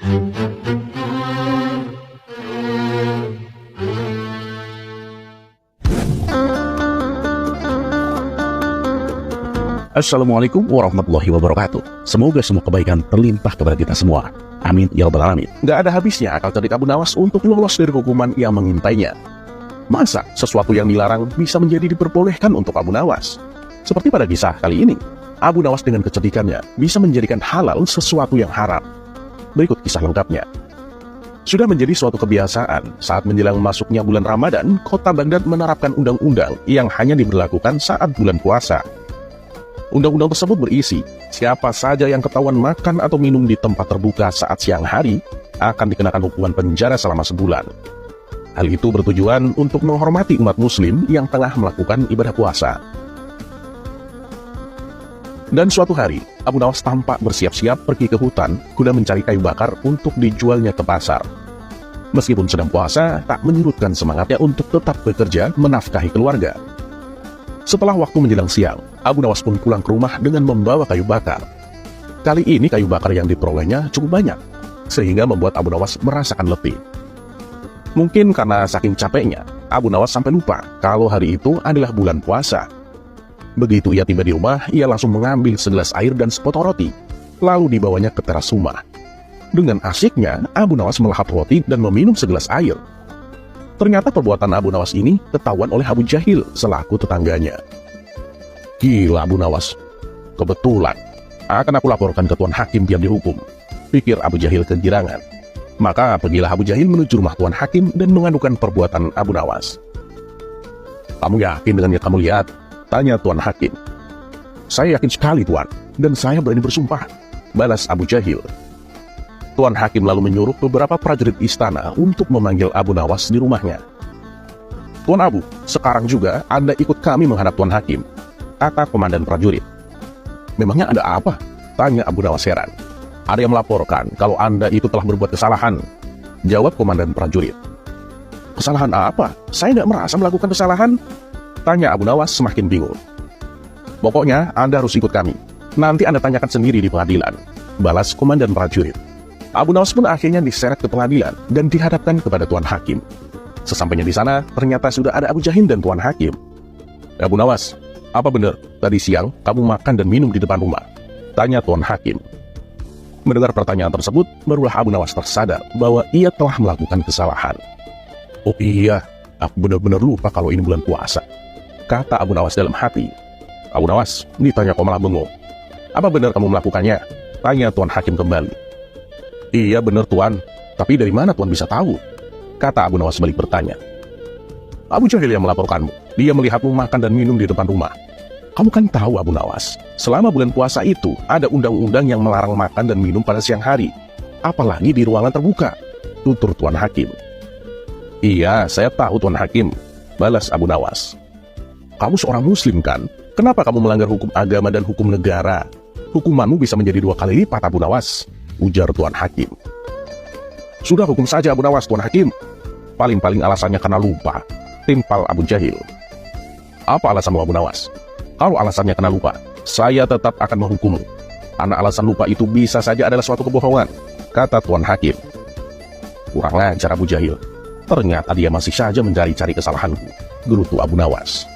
Assalamualaikum warahmatullahi wabarakatuh. Semoga semua kebaikan terlimpah kepada kita semua. Amin ya rabbal alamin. Gak ada habisnya akal cerdik Abu Nawas untuk lolos dari hukuman yang mengintainya. Masa sesuatu yang dilarang bisa menjadi diperbolehkan untuk Abu Nawas? Seperti pada kisah kali ini, Abu Nawas dengan kecerdikannya bisa menjadikan halal sesuatu yang haram. Berikut kisah lengkapnya. Sudah menjadi suatu kebiasaan saat menjelang masuknya bulan Ramadan, kota Baghdad menerapkan undang-undang yang hanya diberlakukan saat bulan puasa. Undang-undang tersebut berisi, siapa saja yang ketahuan makan atau minum di tempat terbuka saat siang hari akan dikenakan hukuman penjara selama sebulan. Hal itu bertujuan untuk menghormati umat muslim yang tengah melakukan ibadah puasa. Dan suatu hari, Abu Nawas tampak bersiap-siap pergi ke hutan guna mencari kayu bakar untuk dijualnya ke pasar. Meskipun sedang puasa, tak menyurutkan semangatnya untuk tetap bekerja menafkahi keluarga. Setelah waktu menjelang siang, Abu Nawas pun pulang ke rumah dengan membawa kayu bakar. Kali ini kayu bakar yang diperolehnya cukup banyak, sehingga membuat Abu Nawas merasakan letih. Mungkin karena saking capeknya, Abu Nawas sampai lupa kalau hari itu adalah bulan puasa. Begitu ia tiba di rumah, ia langsung mengambil segelas air dan sepotong roti, lalu dibawanya ke teras rumah. Dengan asyiknya, Abu Nawas melahap roti dan meminum segelas air. Ternyata perbuatan Abu Nawas ini ketahuan oleh Abu Jahil selaku tetangganya. Gila Abu Nawas, kebetulan akan aku laporkan ke Tuan Hakim biar dihukum, pikir Abu Jahil kegirangan. Maka pergilah Abu Jahil menuju rumah Tuan Hakim dan mengadukan perbuatan Abu Nawas. Kamu yakin dengan yang kamu lihat? Tanya Tuan Hakim. Saya yakin sekali Tuan, dan saya berani bersumpah, balas Abu Jahil. Tuan Hakim lalu menyuruh beberapa prajurit istana untuk memanggil Abu Nawas di rumahnya. Tuan Abu, sekarang juga Anda ikut kami menghadap Tuan Hakim, kata komandan prajurit. Memangnya ada apa? Tanya Abu Nawas heran. Ada yang melaporkan kalau Anda itu telah berbuat kesalahan, jawab komandan prajurit. Kesalahan apa? Saya tidak merasa melakukan kesalahan, tanya Abu Nawas semakin bingung. Pokoknya Anda harus ikut kami, nanti Anda tanyakan sendiri di pengadilan, balas komandan prajurit. Abu Nawas pun akhirnya diseret ke pengadilan dan dihadapkan kepada Tuan Hakim. Sesampainya di sana, ternyata sudah ada Abu Jahil dan Tuan Hakim. Abu Nawas, apa benar tadi siang kamu makan dan minum di depan rumah? Tanya Tuan Hakim. Mendengar pertanyaan tersebut, barulah Abu Nawas tersadar bahwa ia telah melakukan kesalahan. Oh iya, aku benar-benar lupa kalau ini bulan puasa, kata Abu Nawas dalam hati. Abu Nawas, ditanya kok malah bengong. Apa benar kamu melakukannya? Tanya Tuan Hakim kembali. Iya benar Tuan, tapi dari mana Tuan bisa tahu? Kata Abu Nawas balik bertanya. Abu Jahil yang melaporkanmu, dia melihatmu makan dan minum di depan rumah. Kamu kan tahu Abu Nawas, selama bulan puasa itu ada undang-undang yang melarang makan dan minum pada siang hari, apalagi di ruangan terbuka, tutur Tuan Hakim. Iya, saya tahu Tuan Hakim, balas Abu Nawas. Kamu seorang muslim kan? Kenapa kamu melanggar hukum agama dan hukum negara? Hukumanmu bisa menjadi 2 kali lipat Abu Nawas, ujar Tuan Hakim. Sudah hukum saja Abu Nawas Tuan Hakim. Paling-paling alasannya karena lupa, timpal Abu Jahil. Apa alasanmu Abu Nawas? Kalau alasannya karena lupa, saya tetap akan menghukummu. Karena alasan lupa itu bisa saja adalah suatu kebohongan, kata Tuan Hakim. Kurang ajar Abu Jahil. Ternyata dia masih saja mencari-cari kesalahanku, gerutu Abu Nawas.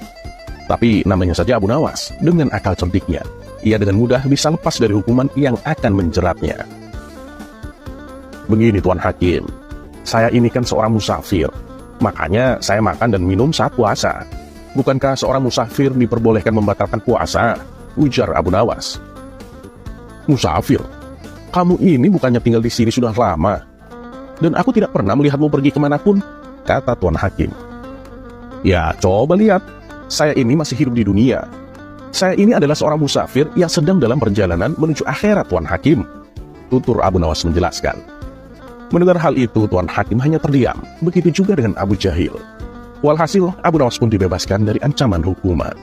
Tapi namanya saja Abu Nawas, dengan akal cerdiknya, ia dengan mudah bisa lepas dari hukuman yang akan menjeratnya. Begini Tuan Hakim, saya ini kan seorang musafir, makanya saya makan dan minum saat puasa. Bukankah seorang musafir diperbolehkan membatalkan puasa? Ujar Abu Nawas. Musafir? Kamu ini bukannya tinggal di sini sudah lama, dan aku tidak pernah melihatmu pergi kemanapun, kata Tuan Hakim. Ya coba lihat, saya ini masih hidup di dunia. Saya ini adalah seorang musafir yang sedang dalam perjalanan menuju akhirat Tuan Hakim, tutur Abu Nawas menjelaskan. Mendengar hal itu, Tuan Hakim hanya terdiam, begitu juga dengan Abu Jahil. Walhasil, Abu Nawas pun dibebaskan dari ancaman hukuman.